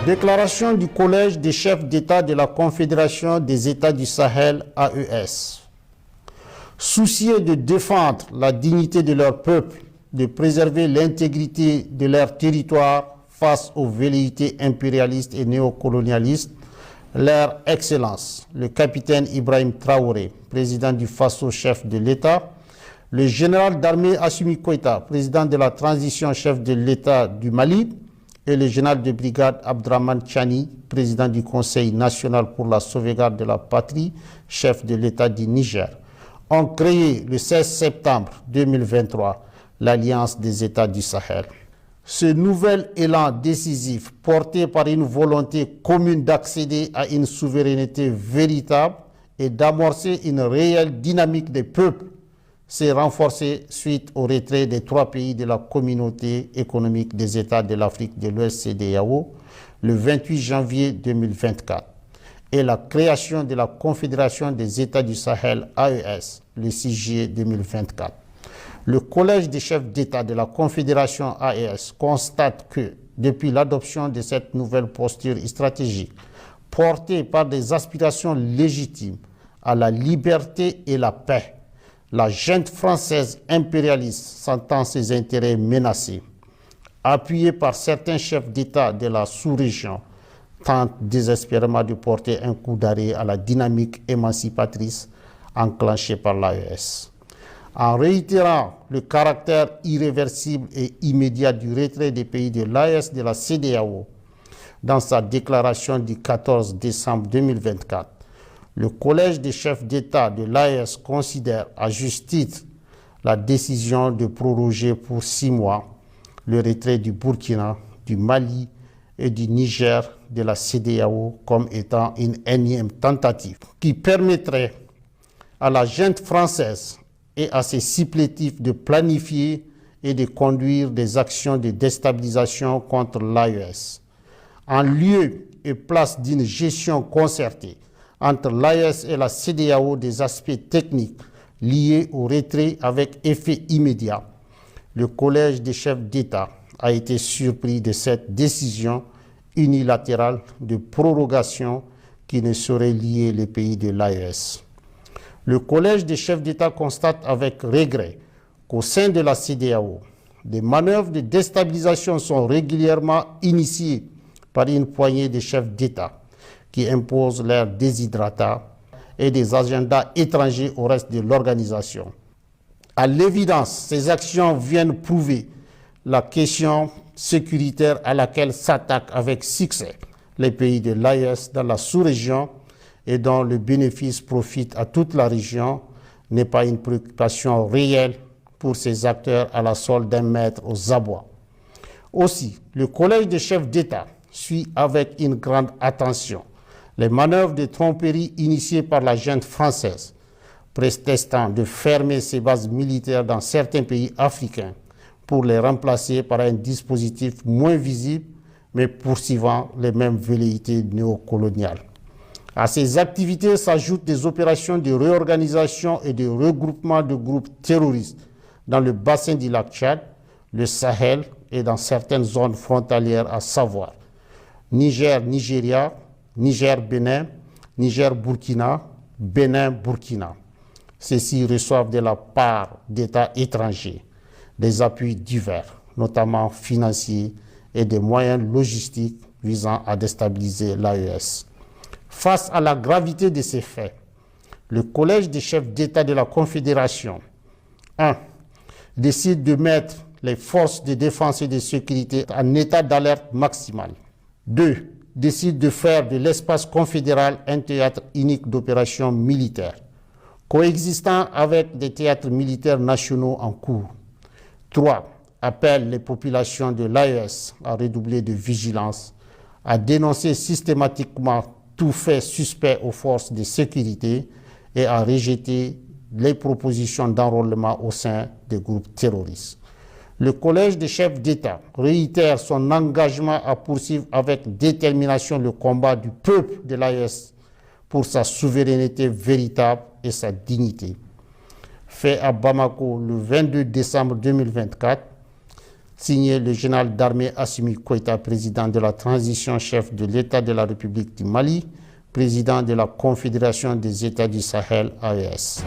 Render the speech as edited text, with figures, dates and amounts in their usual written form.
Déclaration du Collège des chefs d'État de la Confédération des États du Sahel, AES. Soucieux de défendre la dignité de leur peuple, de préserver l'intégrité de leur territoire face aux velléités impérialistes et néocolonialistes, leur Excellence, le capitaine Ibrahim Traoré, président du Faso, chef de l'État, le général d'armée Assimi Goïta, président de la transition, chef de l'État du Mali, et le général de brigade Abdraman Tchani, président du Conseil national pour la sauvegarde de la patrie, chef de l'État du Niger, ont créé le 16 septembre 2023 l'Alliance des États du Sahel. Ce nouvel élan décisif, porté par une volonté commune d'accéder à une souveraineté véritable et d'amorcer une réelle dynamique des peuples, s'est renforcé suite au retrait des 3 pays de la communauté économique des États de l'Afrique de l'Ouest CEDEAO le 28 janvier 2024 et la création de la Confédération des États du Sahel AES le 6 juillet 2024. Le Collège des chefs d'État de la Confédération AES constate que depuis l'adoption de cette nouvelle posture stratégique, portée par des aspirations légitimes à la liberté et la paix, la junte française impérialiste sentant ses intérêts menacés, appuyée par certains chefs d'État de la sous-région, tente désespérément de porter un coup d'arrêt à la dynamique émancipatrice enclenchée par l'AES. En réitérant le caractère irréversible et immédiat du retrait des pays de l'AES de la CEDEAO, dans sa déclaration du 14 décembre 2024, le Collège des chefs d'État de l'AES considère à juste titre la décision de proroger pour 6 mois le retrait du Burkina, du Mali et du Niger de la CEDEAO comme étant une énième tentative qui permettrait à la junte française et à ses supplétifs de planifier et de conduire des actions de déstabilisation contre l'AES. En lieu et place d'une gestion concertée entre l'AES et la CEDEAO des aspects techniques liés au retrait avec effet immédiat, le Collège des chefs d'État a été surpris de cette décision unilatérale de prorogation qui ne saurait lier les pays de l'AES. Le Collège des chefs d'État constate avec regret qu'au sein de la CEDEAO, des manœuvres de déstabilisation sont régulièrement initiées par une poignée de chefs d'État qui imposent leurs desiderata et des agendas étrangers au reste de l'organisation. À l'évidence, ces actions viennent prouver la question sécuritaire à laquelle s'attaquent avec succès les pays de l'AES dans la sous-région et dont le bénéfice profite à toute la région n'est pas une préoccupation réelle pour ces acteurs à la solde d'un maître aux abois. Aussi, le Collège des chefs d'État suit avec une grande attention les manœuvres de tromperie initiées par la junte française, prétextant de fermer ses bases militaires dans certains pays africains pour les remplacer par un dispositif moins visible mais poursuivant les mêmes velléités néocoloniales. À ces activités s'ajoutent des opérations de réorganisation et de regroupement de groupes terroristes dans le bassin du lac Tchad, le Sahel et dans certaines zones frontalières, à savoir Niger-Nigeria, Niger-Bénin, Niger-Burkina, Bénin-Burkina. Ceux-ci reçoivent de la part d'États étrangers des appuis divers, notamment financiers et des moyens logistiques visant à déstabiliser l'AES. Face à la gravité de ces faits, le Collège des chefs d'État de la Confédération 1. Décide de mettre les forces de défense et de sécurité en état d'alerte maximale. 2. Décide de faire de l'espace confédéral un théâtre unique d'opérations militaires, coexistant avec des théâtres militaires nationaux en cours. 3. Appelle les populations de l'AES à redoubler de vigilance, à dénoncer systématiquement tout fait suspect aux forces de sécurité et à rejeter les propositions d'enrôlement au sein des groupes terroristes. Le Collège des chefs d'État réitère son engagement à poursuivre avec détermination le combat du peuple de l'AES pour sa souveraineté véritable et sa dignité. Fait à Bamako le 22 décembre 2024, Signé le général d'armée Assimi Goïta, président de la transition, chef de l'État de la République du Mali, président de la Confédération des États du Sahel, AES.